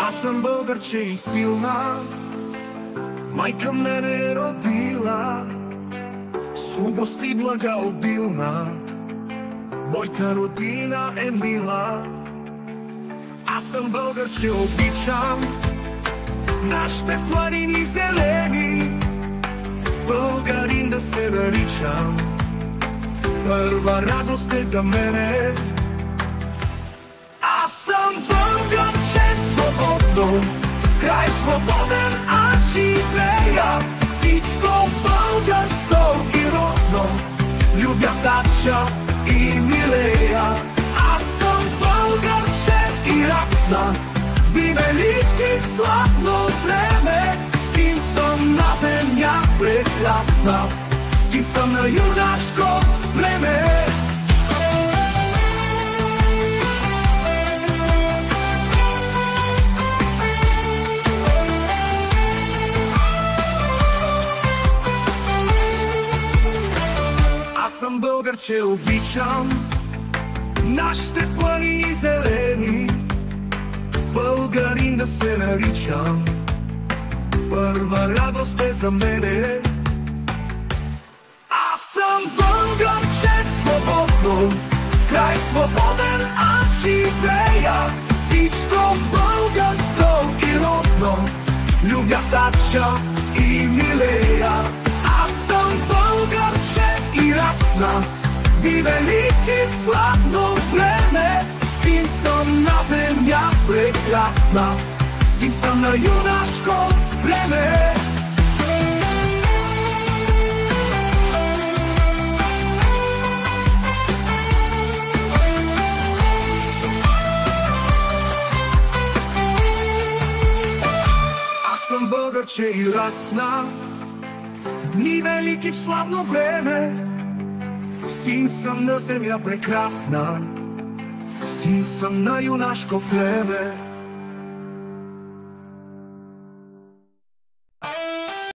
Аз съм българче и силна, майка мене е родила, с хубост и блага обилна, моята родина е мила. Аз съм българче, обичам нашите планини зелени, българин да се наричам, първа радост е за мене. Аз съм българче свободно, в край свободен аз живея, всичко българско и родно, любя, тача и милея. Аз съм българче и расна, ви велики в славно време, син съм на земя прекрасна, син съм на юнашко време. Аз съм българче, обичам нашите планини зелени, българин да се наричам, първа радост е за мене. Аз съм българче свободно, в край свободен аз живея, всичко българско и родно, любя, тача и милея. Аз съм българче и расна, ви велики в славно време, син съм на земя прекрасна, син съм на юнашко време. Аз съм българче и расна, дни велики в славно време, син съм на земя прекрасна, син съм на юнашко време.